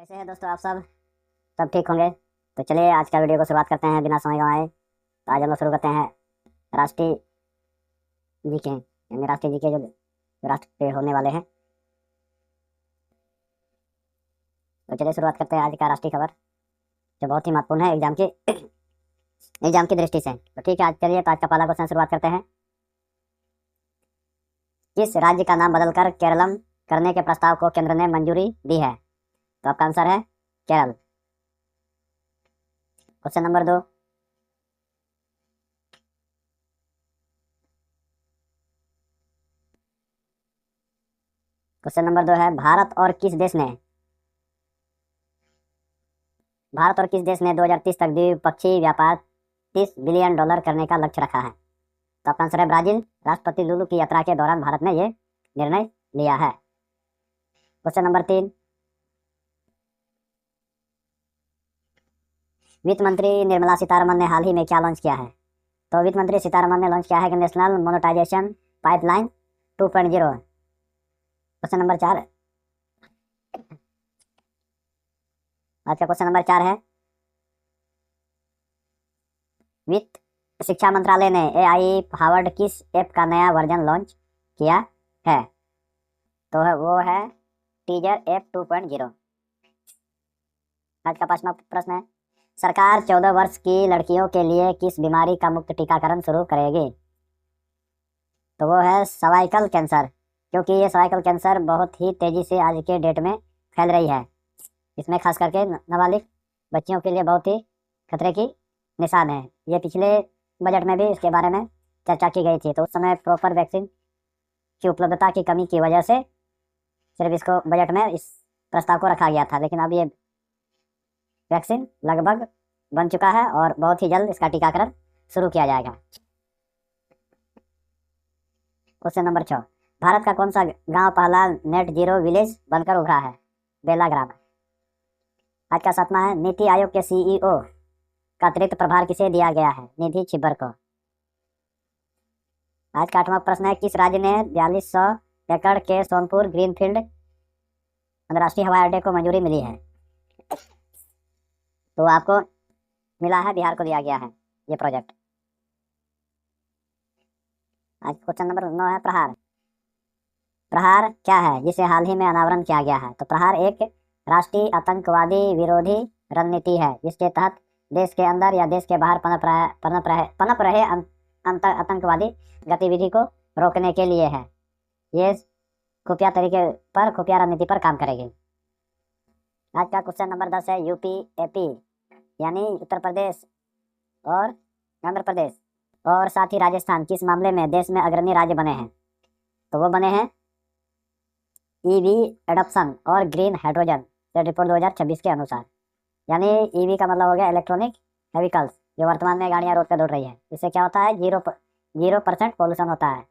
कैसे हैं दोस्तों आप सब ठीक होंगे। तो चलिए आज का वीडियो को शुरुआत करते हैं बिना समय गंवाए। तो आज हम लोग शुरू करते हैं राष्ट्रीय जीके यानी राष्ट्रीय जीके जो राष्ट्र पे होने वाले हैं। तो चलिए शुरुआत करते हैं आज का राष्ट्रीय खबर जो बहुत ही महत्वपूर्ण है एग्जाम की दृष्टि से। तो ठीक है, आज चलिए तो आज का पहला क्वेश्चन शुरुआत करते हैं। किस राज्य का नाम बदलकर केरलम करने के प्रस्ताव को केंद्र ने मंजूरी दी है? तो आपका आंसर है Kerala. Question number 2, question number 2 है भारत और किस देश ने 2030 तक द्विपक्षीय व्यापार $30 बिलियन करने का लक्ष्य रखा है? तो आपका आंसर है ब्राजील। राष्ट्रपति लुलू की यात्रा के दौरान भारत ने यह निर्णय लिया है। क्वेश्चन नंबर 3, वित्त मंत्री निर्मला सीतारमण ने हाल ही में क्या लॉन्च किया है? तो वित्त मंत्री सीतारमण ने लॉन्च किया है कि national monetisation pipeline 2.0। Question number 4, आज का क्वेश्चन नंबर 4 है वित्त शिक्षा मंत्रालय ने AI पावर्ड किस ऐप का नया वर्जन लॉन्च किया है? तो वो है टीजर ऐप 2.0। आज का 5वां प्रश्न है सरकार 14 वर्ष की लड़कियों के लिए किस बीमारी का मुफ्त टीकाकरण शुरू करेगी? तो वो है सर्वाइकल कैंसर, क्योंकि ये सर्वाइकल कैंसर बहुत ही तेजी से आज के डेट में फैल रही है। इसमें खास करके नाबालिग बच्चियों के लिए बहुत ही खतरे की निशान है। ये पिछले बजट में भी इसके बारे में चर्चा की गई थी, तो उस समय प्रॉपर वैक्सीन की उपलब्धता की कमी की वजह से सिर्फ इसको बजट में इस प्रस्ताव को रखा गया था। लेकिन अब ये वैक्सीन लगभग बन चुका है और बहुत ही जल्द इसका टीकाकरण शुरू किया जाएगा। क्वेश्चन नंबर 6, भारत का कौन सा गांव पहला नेट जीरो विलेज बनकर उभरा है? बेलाग्राम। आज का 7वां है नीति आयोग के CEO का अतिरिक्त प्रभार किसे दिया गया है? निधि छिब्बर को। आज का 8वां प्रश्न है किस राज्य ने 4200 एकड़ के सोनपुर ग्रीनफील्ड अंतर्राष्ट्रीय हवाई अड्डे को मंजूरी मिली है? तो आपको मिला है, बिहार को दिया गया है ये प्रोजेक्ट। आज क्वेश्चन नंबर 9 है प्रहार। प्रहार क्या है जिसे हाल ही में अनावरण किया गया है? तो प्रहार एक राष्ट्रीय आतंकवादी विरोधी रणनीति है जिसके तहत देश के अंदर या देश के बाहर पनप रहे आतंकवादी गतिविधि को रोकने के लिए है। ये खुफिया रणनीति पर काम करेगी। आज का क्वेश्चन नंबर 10 है UP-AP यानी उत्तर प्रदेश और आंध्र प्रदेश और साथ ही राजस्थान किस मामले में देश में अग्रणी राज्य बने हैं? तो वो बने हैं EV एडॉप्शन और ग्रीन हाइड्रोजन रिपोर्ट 2026 के अनुसार। यानी EV का मतलब हो गया इलेक्ट्रॉनिक व्हीकल्स, जो वर्तमान में गाड़ियां रोड पर दौड़ रही है। इससे क्या होता है, 0% पॉल्यूशन होता है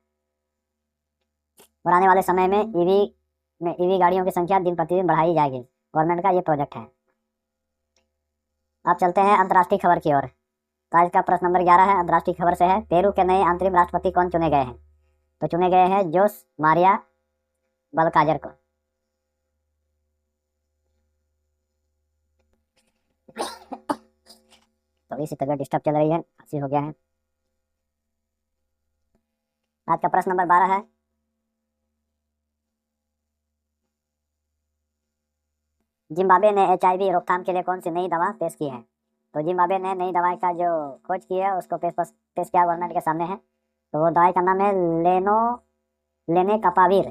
और आने वाले समय में EV गाड़ियों की संख्या दिन प्रतिदिन बढ़ाई जाएगी। गवर्नमेंट का ये प्रोजेक्ट है। अब चलते हैं अंतर्राष्ट्रीय खबर की ओर। तो आज का प्रश्न नंबर 11 है अंतर्राष्ट्रीय खबर से है पेरू के नए अंतरिम राष्ट्रपति कौन चुने गए हैं? तो चुने गए हैं जोस मारिया बल्काजर को। तो इसी तबीयत डिस्टर्ब चल रही है, खांसी हो गया है। आज का प्रश्न नंबर 12 है जिम्बाब्वे ने HIV रोकथाम के लिए कौन सी नई दवा पेश की है? तो जिम्बाब्वे ने नई दवाई का जो खोज की है उसको पेश किया गवर्नमेंट के सामने है। तो वो दवाई का नाम है लेनेकापाविर।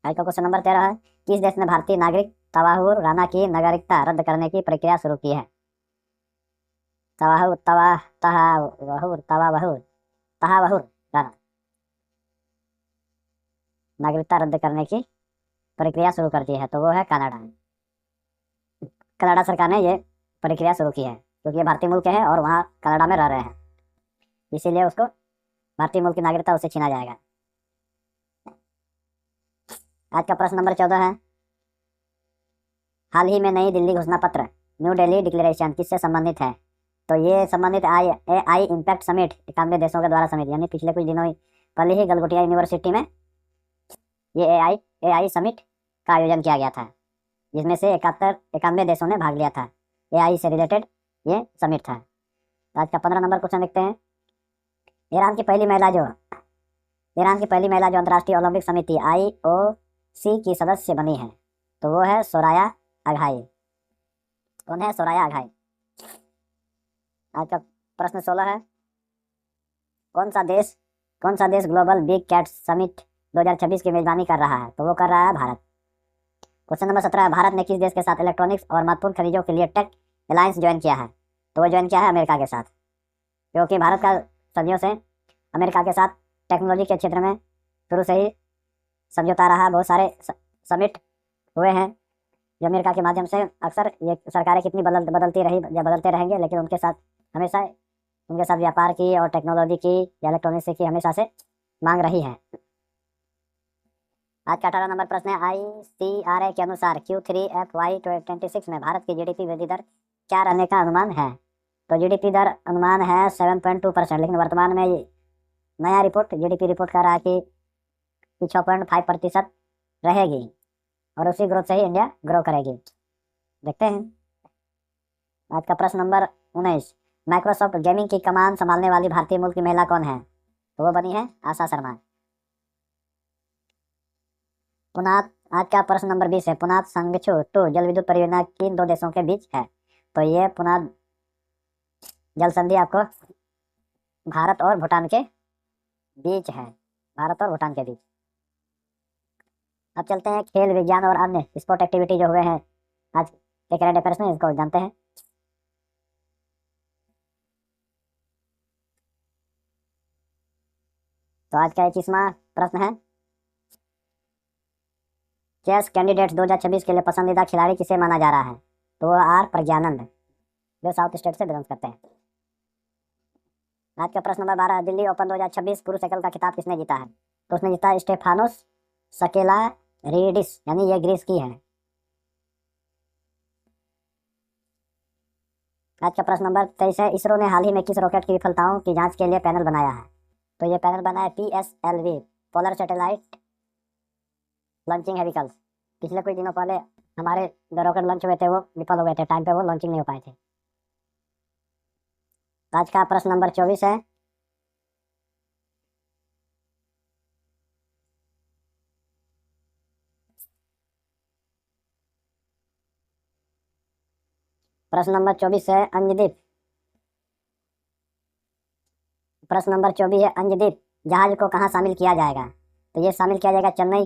आज का क्वेश्चन नंबर 13 है किस देश ने भारतीय नागरिक तवाहुर राणा की नागरिकता रद्द करने की प्रक्रिया शुरू की है? तहावहुर राणा नागरिकता रद्द करने की प्रक्रिया शुरू कर दी है। तो वो है कनाडा सरकार ने ये प्रक्रिया शुरू की है क्योंकि ये भारतीय मुल्क है और वहाँ कनाडा में रह रहे हैं, इसीलिए उसको भारतीय मुल्क की नागरिकता उससे छीना जाएगा। आज का प्रश्न नंबर 14 है हाल ही में नई दिल्ली घोषणा पत्र न्यू दिल्ली डिक्लेरेशन किससे संबंधित है? तो ये संबंधित AI इम्पैक्ट समिट 91 देशों के द्वारा समिट, यानी पिछले कुछ दिनों पहले ही गलगोटिया यूनिवर्सिटी में ये एआई समिट का आयोजन किया गया था, जिसमें से 91 देशों ने भाग लिया था। एआई से रिलेटेड ये समिट था। तो आज का 15 नंबर क्वेश्चन देखते हैं। ईरान की पहली महिला जो अंतर्राष्ट्रीय ओलंपिक समिति IOC की सदस्य बनी है, तो वो है सोराया अघाई। कौन है? सोराया अघाई। आज का प्रश्न 16 है। कौन सा देश ग्लोबल बिग कैट समिट 2026 की मेजबानी कर रहा है? तो वो कर रहा है भारत। क्वेश्चन नंबर 17 है। भारत ने किस देश के साथ इलेक्ट्रॉनिक्स और महत्वपूर्ण खनिजों के लिए टेक अलायंस ज्वाइन किया है? तो वो ज्वाइन किया है अमेरिका के साथ, क्योंकि भारत का सदियों से अमेरिका के साथ टेक्नोलॉजी के क्षेत्र में शुरू से ही समझौता रहा। बहुत सारे समिट हुए हैं जो अमेरिका के माध्यम से। अक्सर ये सरकारें कितनी बदलती रही या बदलते रहेंगे, लेकिन उनके साथ हमेशा उनके साथ व्यापार की और टेक्नोलॉजी की या इलेक्ट्रॉनिक्स की हमेशा से मांग रही है। आज का 18 नंबर प्रश्न है। ICRA के अनुसार Q3 FY26 में भारत की GDP वृद्धि दर क्या रहने का अनुमान है? तो GDP दर अनुमान है 7.2%, लेकिन वर्तमान में नया GDP रिपोर्ट कर रहा है कि 6.5% रहेगी, और उसी ग्रोथ से ही इंडिया ग्रो करेगी। देखते हैं। आज का प्रश्न नंबर 19। माइक्रोसॉफ्ट गेमिंग की कमान संभालने वाली भारतीय मूल की महिला कौन है? तो वो बनी है आशा शर्मा। पुनात। आज का प्रश्न नंबर 20 है। पुनात संगछु 2 जल विद्युत परियोजना किन दो देशों के बीच है? तो ये पुनात जल संधि आपको भारत और भूटान के बीच है। भारत और भूटान के बीच। अब चलते हैं खेल विज्ञान और अन्य स्पोर्ट एक्टिविटी जो हुए हैं आज के करंट अफेयर्स में, इसको जानते हैं। तो आज का 21वां प्रश्न है। चेस कैंडिडेट्स 2026 के लिए पसंदीदा खिलाड़ी किसे माना जा रहा है? तो वो R प्रज्ञानंद, जो साउथ स्टेट से बिलोंग करते हैं। आज का प्रश्न नंबर 12। दिल्ली ओपन 2026 पुरुष एकल का खिताब किसने जीता है? तो उसने जीता स्टेफानोस सकेलारीडिस, यानी ये ग्रीस की है। आज का प्रश्न नंबर 23 है। इसरो ने हाल ही में किस रॉकेट की विफलताओं की जांच के लिए पैनल बनाया है? तो ये पैनल बना है PSLV, polar satellite launching vehicles. पिछले कुछ दिनों पहले हमारे जो रॉकेट लॉन्च हुए थे वो विफल हो गए थे, टाइम पे वो लॉन्चिंग नहीं हो पाए थे। आज का प्रश्न नंबर 24 है। प्रश्न नंबर 24 है अंजदीप। प्रश्न नंबर 24 है अंजदीप जहाज को कहाँ शामिल किया जाएगा? तो ये शामिल किया जाएगा चेन्नई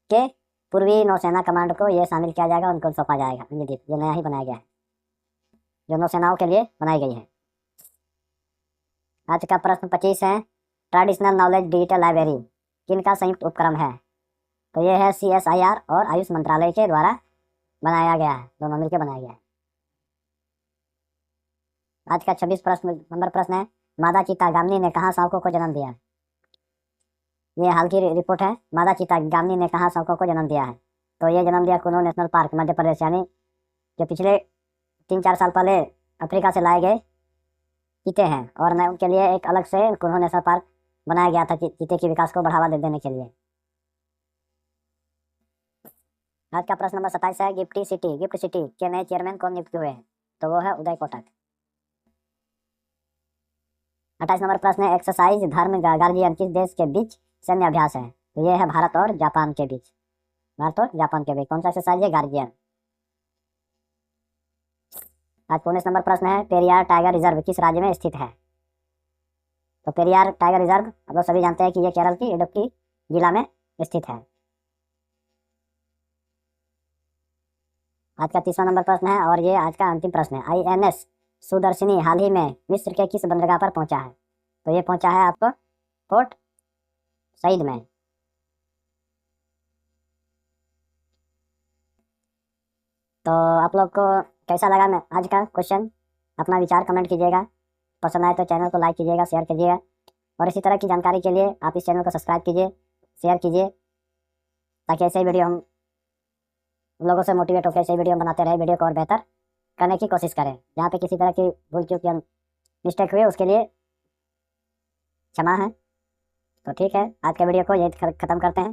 के पूर्वी नौसेना कमांड को ये शामिल किया जाएगा, उनको सौंपा जाएगा। अंजदीप ये नया ही बनाया गया है, जो नौसेनाओं के लिए बनाई गई है। आज का प्रश्न 25 है। ट्रेडिशनल नॉलेज डिजिटल लाइब्रेरी किनका संयुक्त उपक्रम है? तो ये है CSIR और आयुष मंत्रालय के द्वारा बनाया गया है, दोनों मिलकर बनाया गया है। आज का 26 नंबर प्रश्न है। मादा चीता गामनी ने कहाँ शावकों को जन्म दिया? ये हाल की रिपोर्ट है। मादा चीता गामनी ने कहाँ शावकों को जन्म दिया है? तो ये जन्म दिया कुनो नेशनल पार्क, मध्य प्रदेश, यानी जो पिछले 3-4 साल पहले अफ्रीका से लाए गए चीते हैं, और मैं उनके लिए एक अलग से कुनो नेशनल पार्क बनाया गया था चीते के विकास को बढ़ावा देने के लिए। आज का प्रश्न नंबर 27 है। गिफ्ट सिटी के नए चेयरमैन कौन नियुक्त हुए हैं? तो वो है उदय कोटक। 28 नंबर प्रश्न है। एक्सरसाइज धर्म गार्जियन किस देश के बीच सैन्य अभ्यास है? तो ये है भारत और जापान के बीच। भारत और जापान के बीच कौन सा एक्सरसाइज है? गार्जियन। आज 19 नंबर प्रश्न है। पेरियार टाइगर रिजर्व किस राज्य में स्थित है? तो पेरियार टाइगर रिजर्व आप लोग सभी जानते हैं कि ये केरल की इडुक्की जिला में स्थित है। आज का 30वां नंबर प्रश्न है, और ये आज का अंतिम प्रश्न है। INS सुदर्शनी हाल ही में मिस्र के किस बंदरगाह पर पहुंचा है? तो ये पहुंचा है आपको पोर्ट सईद में। तो आप लोग को कैसा लगा मैं आज का क्वेश्चन? अपना विचार कमेंट कीजिएगा। पसंद आए तो चैनल को लाइक कीजिएगा, शेयर कीजिएगा, और इसी तरह की जानकारी के लिए आप इस चैनल को सब्सक्राइब कीजिए, शेयर कीजिए, ताकि ऐसे वीडियो हम लोगों से मोटिवेट होकर ऐसे वीडियो बनाते रहे, वीडियो को और बेहतर करने की कोशिश करें। जहाँ पे किसी तरह की भूल चूक या मिस्टेक हुई उसके लिए क्षमा है। तो ठीक है, आज के वीडियो को यही ख़त्म करते हैं।